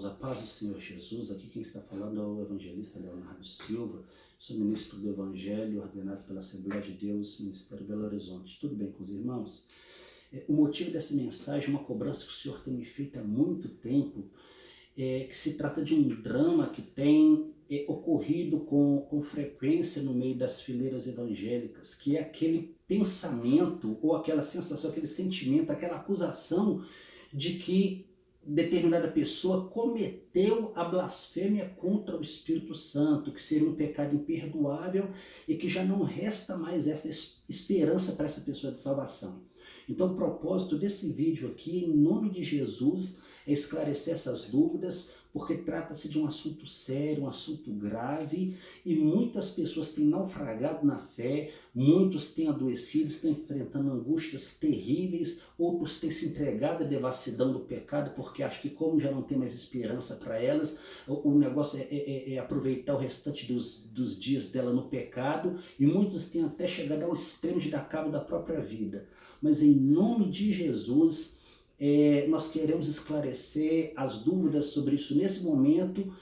irmãos, a paz do Senhor Jesus. Aqui quem está falando é o evangelista Leonardo Silva. Sou ministro do Evangelho, ordenado pela Assembleia de Deus, Ministério Belo Horizonte. Tudo bem com os irmãos? O motivo dessa mensagem é uma cobrança que o Senhor tem me feito há muito tempo, que se trata de um drama que tem ocorrido com frequência no meio das fileiras evangélicas, que é aquele pensamento, ou aquela sensação, aquele sentimento, aquela acusação de que determinada pessoa cometeu a blasfêmia contra o Espírito Santo, que seria um pecado imperdoável e que já não resta mais essa esperança para essa pessoa de salvação. Então o propósito desse vídeo aqui, em nome de Jesus, é esclarecer essas dúvidas, porque trata-se de um assunto sério, um assunto grave, e muitas pessoas têm naufragado na fé, muitos têm adoecido, estão enfrentando angústias terríveis, outros têm se entregado à devassidão do pecado, porque acham que como já não tem mais esperança para elas, o negócio é aproveitar o restante dos dias dela no pecado, e muitos têm até chegado ao extremo de dar cabo da própria vida. Mas em nome de Jesus, nós queremos esclarecer as dúvidas sobre isso nesse momento,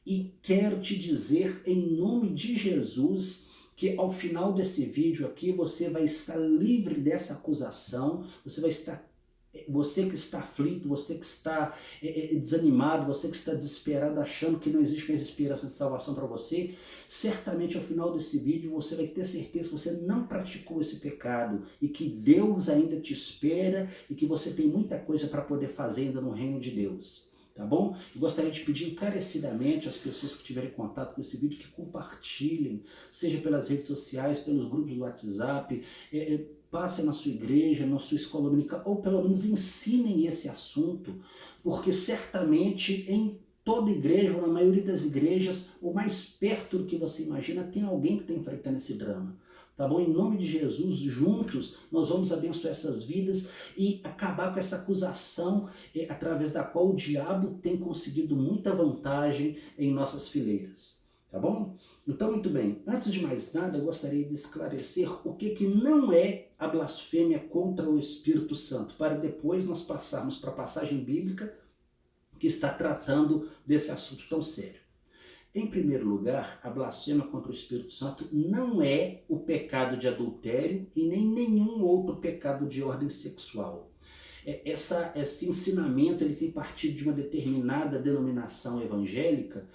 e quero te dizer em nome de Jesus que ao final desse vídeo aqui você vai estar livre dessa acusação, você que está aflito, você que está desanimado, você que está desesperado achando que não existe mais esperança de salvação para você, certamente ao final desse vídeo você vai ter certeza que você não praticou esse pecado e que Deus ainda te espera e que você tem muita coisa para poder fazer ainda no reino de Deus. Tá bom? Eu gostaria de pedir encarecidamente às pessoas que tiverem contato com esse vídeo que compartilhem, seja pelas redes sociais, pelos grupos do WhatsApp, passem na sua igreja, na sua escola dominical, ou pelo menos ensinem esse assunto, porque certamente em toda igreja, ou na maioria das igrejas, ou mais perto do que você imagina, tem alguém que está enfrentando esse drama. Tá bom? Em nome de Jesus, juntos, nós vamos abençoar essas vidas e acabar com essa acusação através da qual o diabo tem conseguido muita vantagem em nossas fileiras. Tá bom? Então, muito bem. Antes de mais nada, eu gostaria de esclarecer o que não é a blasfêmia contra o Espírito Santo, para depois nós passarmos para a passagem bíblica que está tratando desse assunto tão sério. Em primeiro lugar, a blasfêmia contra o Espírito Santo não é o pecado de adultério e nem nenhum outro pecado de ordem sexual. Esse ensinamento ele tem partido de uma determinada denominação evangélica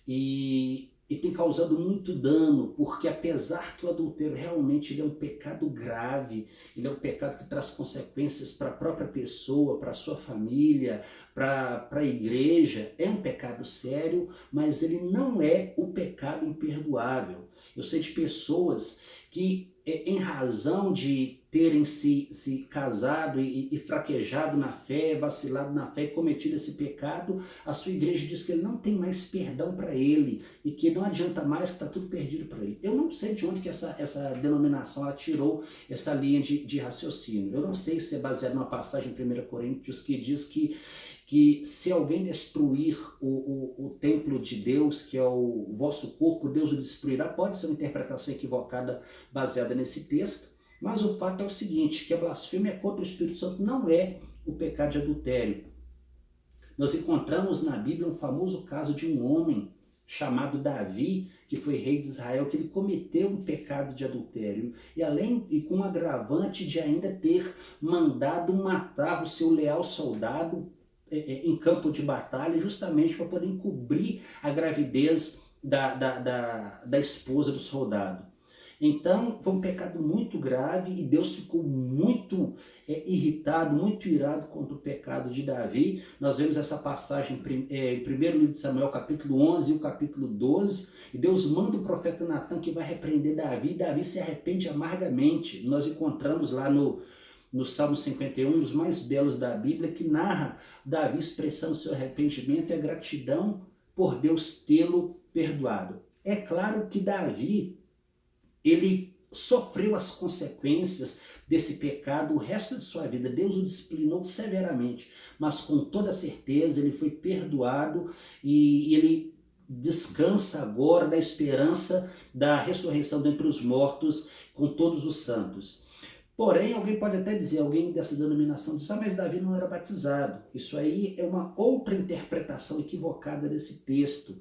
e tem causado muito dano, porque apesar que o adultério realmente ele é um pecado grave, ele é um pecado que traz consequências para a própria pessoa, para a sua família, para a igreja, é um pecado sério, mas ele não é o pecado imperdoável. Eu sei de pessoas que, em razão de terem se casado e fraquejado na fé, vacilado na fé e cometido esse pecado, a sua igreja diz que ele não tem mais perdão para ele e que não adianta mais, que está tudo perdido para ele. Eu não sei de onde que essa denominação ela tirou essa linha de raciocínio. Eu não sei se é baseado numa passagem em 1 Coríntios que diz que se alguém destruir o templo de Deus, que é o vosso corpo, Deus o destruirá. Pode ser uma interpretação equivocada baseada nesse texto, mas o fato é o seguinte, que a blasfêmia contra o Espírito Santo não é o pecado de adultério. Nós encontramos na Bíblia um famoso caso de um homem chamado Davi, que foi rei de Israel, que ele cometeu um pecado de adultério, e com um agravante de ainda ter mandado matar o seu leal soldado em campo de batalha, justamente para poder encobrir a gravidez da esposa do soldado. Então, foi um pecado muito grave e Deus ficou muito irritado, muito irado contra o pecado de Davi. Nós vemos essa passagem em 1 livro de Samuel, capítulo 11 e o capítulo 12, e Deus manda o profeta Natan que vai repreender Davi, e Davi se arrepende amargamente. Nós encontramos lá no Salmo 51, um dos mais belos da Bíblia, que narra Davi expressando seu arrependimento e a gratidão por Deus tê-lo perdoado. É claro que Davi, ele sofreu as consequências desse pecado o resto de sua vida. Deus o disciplinou severamente, mas com toda certeza ele foi perdoado e ele descansa agora da esperança da ressurreição dentre os mortos com todos os santos. Porém, alguém pode até dizer, alguém dessa denominação diz, mas Davi não era batizado. Isso aí é uma outra interpretação equivocada desse texto,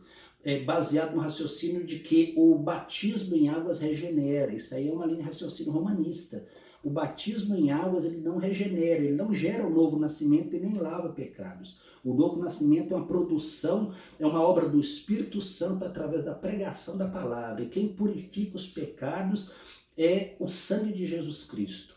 baseado no raciocínio de que o batismo em águas regenera. Isso aí é uma linha de raciocínio romanista. O batismo em águas ele não regenera, ele não gera o novo nascimento e nem lava pecados. O novo nascimento é uma produção, é uma obra do Espírito Santo através da pregação da palavra. E quem purifica os pecados é o sangue de Jesus Cristo.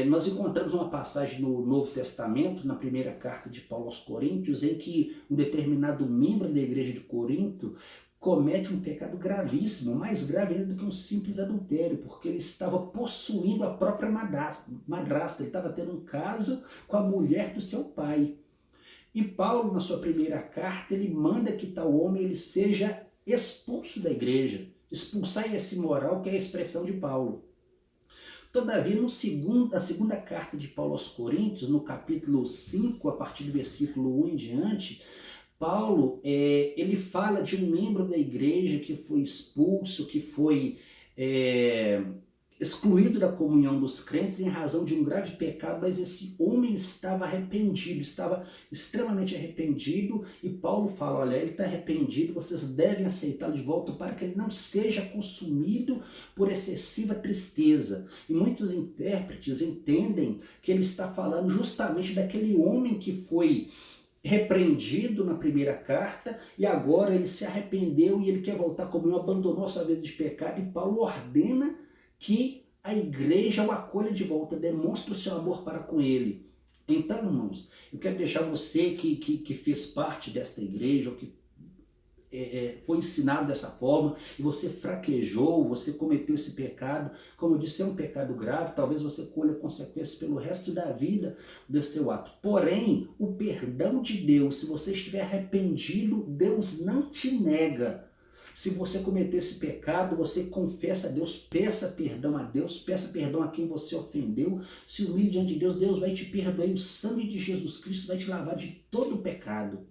Nós encontramos uma passagem no Novo Testamento, na primeira carta de Paulo aos Coríntios, em que um determinado membro da igreja de Corinto comete um pecado gravíssimo, mais grave ainda do que um simples adultério, porque ele estava possuindo a própria madrasta, ele estava tendo um caso com a mulher do seu pai. E Paulo, na sua primeira carta, ele manda que tal homem ele seja expulso da igreja. Expulsar esse moral, que é a expressão de Paulo. Todavia, na segunda carta de Paulo aos Coríntios, no capítulo 5, a partir do versículo 1 em diante, Paulo ele fala de um membro da igreja que foi expulso, que foi excluído da comunhão dos crentes em razão de um grave pecado, mas esse homem estava arrependido, estava extremamente arrependido, e Paulo fala, olha, ele está arrependido, vocês devem aceitá-lo de volta para que ele não seja consumido por excessiva tristeza. E muitos intérpretes entendem que ele está falando justamente daquele homem que foi repreendido na primeira carta e agora ele se arrependeu e ele quer voltar à comunhão, abandonou sua vida de pecado, e Paulo ordena que a igreja o acolha de volta, demonstra o seu amor para com ele. Então, irmãos, eu quero deixar você que fez parte desta igreja, ou que foi ensinado dessa forma, e você fraquejou, você cometeu esse pecado, como eu disse, é um pecado grave, talvez você colha consequências pelo resto da vida desse seu ato. Porém, o perdão de Deus, se você estiver arrependido, Deus não te nega. Se você cometer esse pecado, você confessa a Deus, peça perdão a Deus, peça perdão a quem você ofendeu, se humilhe diante de Deus, Deus vai te perdoar e o sangue de Jesus Cristo vai te lavar de todo o pecado.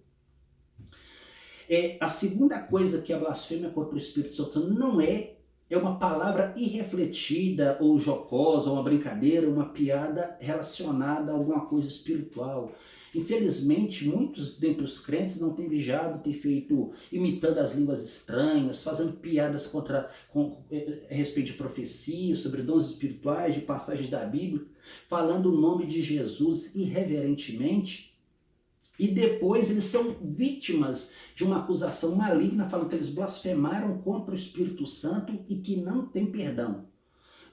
A segunda coisa que a blasfêmia contra o Espírito Santo não é uma palavra irrefletida ou jocosa, ou uma brincadeira, uma piada relacionada a alguma coisa espiritual. Infelizmente, muitos dentre os crentes não têm vigiado, têm feito, imitando as línguas estranhas, fazendo piadas a respeito de profecias, sobre dons espirituais, de passagens da Bíblia, falando o nome de Jesus irreverentemente, e depois eles são vítimas de uma acusação maligna, falando que eles blasfemaram contra o Espírito Santo e que não tem perdão.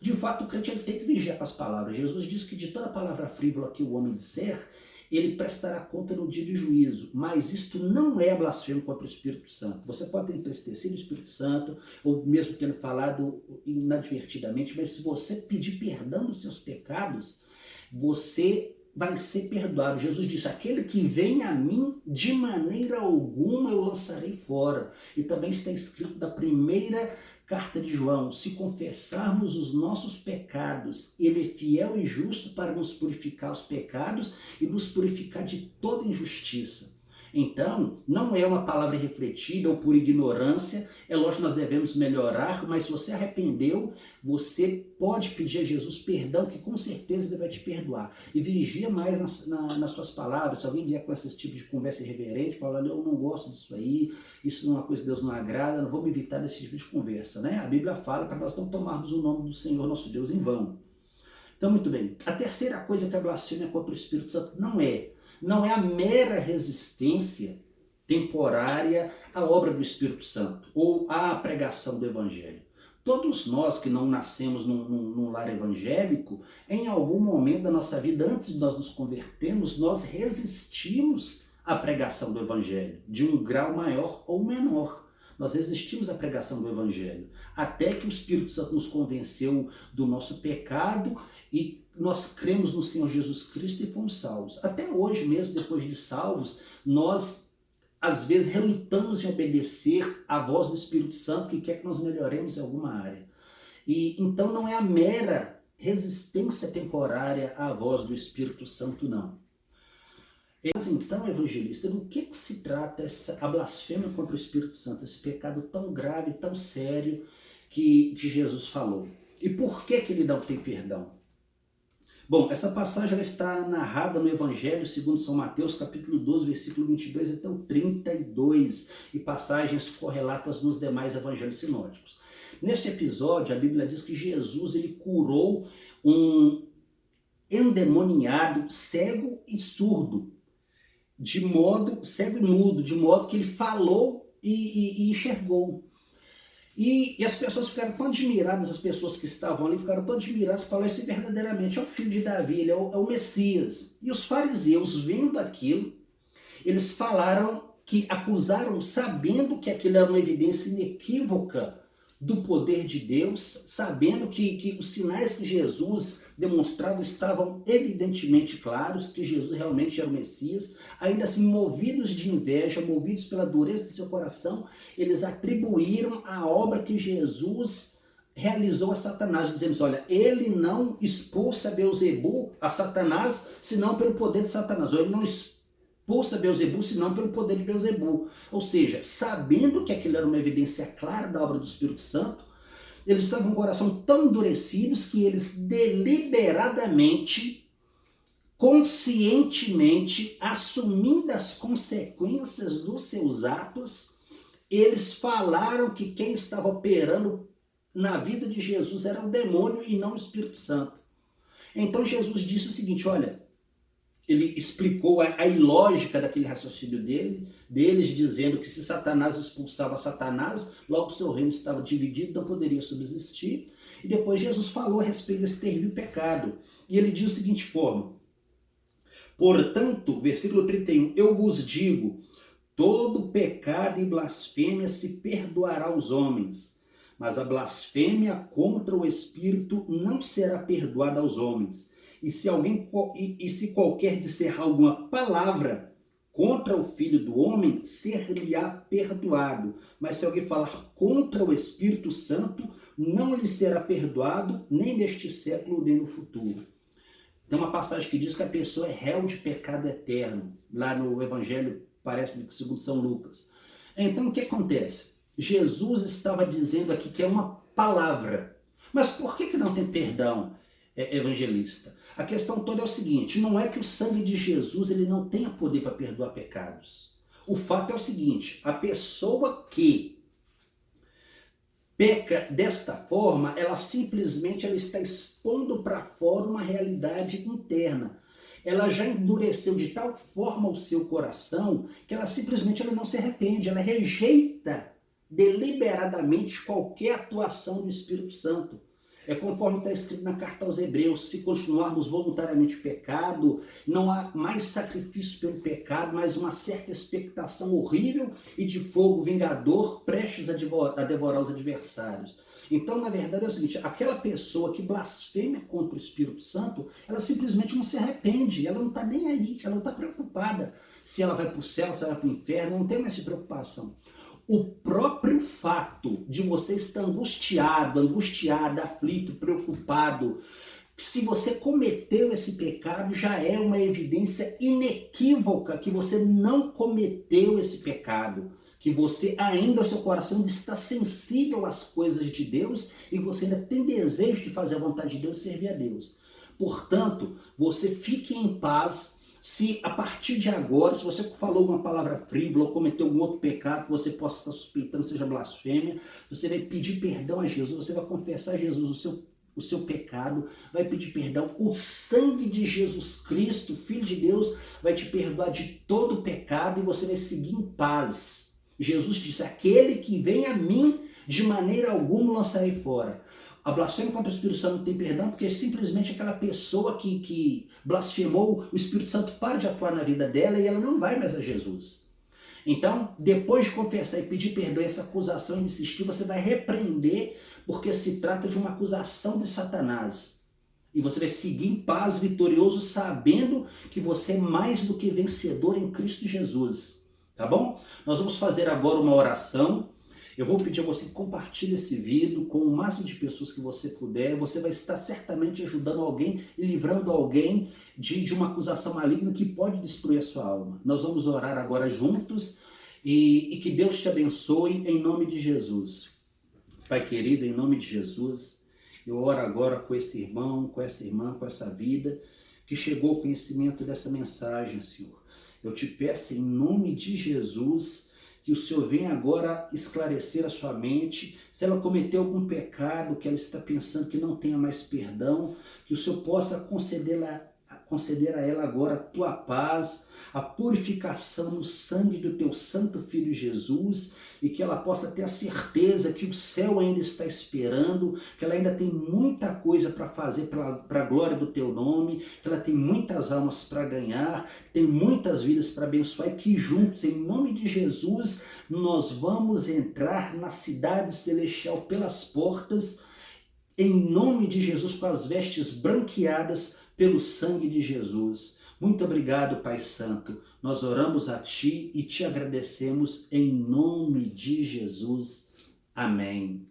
De fato, o crente ele tem que vigiar com as palavras. Jesus diz que de toda palavra frívola que o homem disser, ele prestará conta no dia de juízo. Mas isto não é blasfêmia contra o Espírito Santo. Você pode ter entristecido o Espírito Santo, ou mesmo tendo falado inadvertidamente, mas se você pedir perdão dos seus pecados, você vai ser perdoado. Jesus disse, aquele que vem a mim, de maneira alguma eu lançarei fora. E também está escrito da primeira carta de João, se confessarmos os nossos pecados, ele é fiel e justo para nos purificar os pecados e nos purificar de toda injustiça. Então, não é uma palavra refletida ou por ignorância, é lógico que nós devemos melhorar, mas se você arrependeu, você pode pedir a Jesus perdão, que com certeza ele vai te perdoar. E vigia mais nas suas palavras. Se alguém vier com esse tipo de conversa irreverente, falando, eu não gosto disso aí, isso não é uma coisa que Deus não agrada, não vamos evitar esse tipo de conversa, né? A Bíblia fala para nós não tomarmos o nome do Senhor nosso Deus em vão. Então, muito bem. A terceira coisa que a blasfêmia contra o Espírito Santo não é a mera resistência temporária à obra do Espírito Santo ou à pregação do Evangelho. Todos nós que não nascemos num lar evangélico, em algum momento da nossa vida, antes de nós nos convertermos, nós resistimos à pregação do Evangelho, de um grau maior ou menor. Nós resistimos à pregação do Evangelho, até que o Espírito Santo nos convenceu do nosso pecado e nós cremos no Senhor Jesus Cristo e fomos salvos. Até hoje mesmo, depois de salvos, nós às vezes relutamos em obedecer à voz do Espírito Santo que quer que nós melhoremos em alguma área. E então não é a mera resistência temporária à voz do Espírito Santo, não. Mas então, evangelista, do que se trata a blasfêmia contra o Espírito Santo, esse pecado tão grave, tão sério que Jesus falou? E por que ele não tem perdão? Bom, essa passagem ela está narrada no Evangelho segundo São Mateus, capítulo 12, versículo 22 até o 32, e passagens correlatas nos demais evangelhos sinóticos. Neste episódio, a Bíblia diz que Jesus ele curou um endemoniado, cego e surdo, cego e mudo, de modo que ele falou e enxergou. E as pessoas ficaram tão admiradas, as pessoas que estavam ali ficaram tão admiradas, que falaram, esse verdadeiramente é o filho de Davi, ele é o Messias. E os fariseus, vendo aquilo, eles acusaram, sabendo que aquilo era uma evidência inequívoca do poder de Deus, sabendo que os sinais que Jesus demonstrava estavam evidentemente claros, que Jesus realmente era o Messias. Ainda assim, movidos de inveja, movidos pela dureza de seu coração, eles atribuíram a obra que Jesus realizou a Satanás, dizendo assim, olha, ele não expulsa Beelzebu, a Satanás, senão pelo poder de Satanás, ou ele não expulsa Beelzebu, senão pelo poder de Beelzebu. Ou seja, sabendo que aquilo era uma evidência clara da obra do Espírito Santo, eles estavam com o coração tão endurecidos que eles deliberadamente, conscientemente, assumindo as consequências dos seus atos, eles falaram que quem estava operando na vida de Jesus era o demônio e não o Espírito Santo. Então Jesus disse o seguinte, olha, ele explicou a ilógica daquele raciocínio deles, dizendo que se Satanás expulsava Satanás, logo seu reino estava dividido, não poderia subsistir. E depois Jesus falou a respeito desse terrível pecado. E ele diz da seguinte forma, portanto, versículo 31, eu vos digo, todo pecado e blasfêmia se perdoará aos homens, mas a blasfêmia contra o Espírito não será perdoada aos homens. E se qualquer disser alguma palavra contra o Filho do Homem, ser-lhe-á perdoado. Mas se alguém falar contra o Espírito Santo, não lhe será perdoado, nem neste século, nem no futuro. Tem uma passagem que diz que a pessoa é réu de pecado eterno. Lá no Evangelho, parece que segundo São Lucas. Então, o que acontece? Jesus estava dizendo aqui que é uma palavra. Mas por que não tem perdão, evangelista? A questão toda é o seguinte, não é que o sangue de Jesus ele não tenha poder para perdoar pecados. O fato é o seguinte, a pessoa que peca desta forma, ela está expondo para fora uma realidade interna. Ela já endureceu de tal forma o seu coração que ela simplesmente não se arrepende, ela rejeita deliberadamente qualquer atuação do Espírito Santo. É conforme está escrito na carta aos Hebreus, se continuarmos voluntariamente pecado, não há mais sacrifício pelo pecado, mas uma certa expectação horrível e de fogo vingador prestes a devorar os adversários. Então, na verdade, é o seguinte, aquela pessoa que blasfema contra o Espírito Santo, ela simplesmente não se arrepende, ela não está nem aí, ela não está preocupada se ela vai para o céu, se ela vai para o inferno, não tem mais essa preocupação. O próprio fato de você estar angustiado, angustiada, aflito, preocupado, se você cometeu esse pecado, já é uma evidência inequívoca que você não cometeu esse pecado, que você ainda, o seu coração está sensível às coisas de Deus e você ainda tem desejo de fazer a vontade de Deus e servir a Deus. Portanto, você fique em paz. Se a partir de agora, se você falou uma palavra frívola ou cometeu algum outro pecado que você possa estar suspeitando, seja blasfêmia, você vai pedir perdão a Jesus, você vai confessar a Jesus o seu pecado, vai pedir perdão. O sangue de Jesus Cristo, Filho de Deus, vai te perdoar de todo pecado e você vai seguir em paz. Jesus disse, aquele que vem a mim, de maneira alguma lançarei fora. A blasfêmia contra o Espírito Santo não tem perdão porque simplesmente aquela pessoa que blasfemou, o Espírito Santo para de atuar na vida dela e ela não vai mais a Jesus. Então, depois de confessar e pedir perdão, essa acusação insistir, você vai repreender porque se trata de uma acusação de Satanás. E você vai seguir em paz, vitorioso, sabendo que você é mais do que vencedor em Cristo Jesus. Tá bom? Nós vamos fazer agora uma oração. Eu vou pedir a você que compartilhe esse vídeo com o máximo de pessoas que você puder. Você vai estar certamente ajudando alguém e livrando alguém de uma acusação maligna que pode destruir a sua alma. Nós vamos orar agora juntos e que Deus te abençoe em nome de Jesus. Pai querido, em nome de Jesus, Eu oro agora com esse irmão, com essa irmã, com essa vida que chegou ao conhecimento dessa mensagem, Senhor. Eu te peço em nome de Jesus que o Senhor venha agora esclarecer a sua mente, se ela cometeu algum pecado, que ela está pensando que não tenha mais perdão, que o Senhor possa conceder a ela agora a tua paz, a purificação no sangue do teu santo Filho Jesus, e que ela possa ter a certeza que o céu ainda está esperando, que ela ainda tem muita coisa para fazer para a glória do teu nome, que ela tem muitas almas para ganhar, que tem muitas vidas para abençoar, e que juntos, em nome de Jesus, nós vamos entrar na cidade celestial pelas portas, em nome de Jesus, com as vestes branqueadas pelo sangue de Jesus. Muito obrigado, Pai Santo. Nós oramos a Ti e Te agradecemos em nome de Jesus. Amém.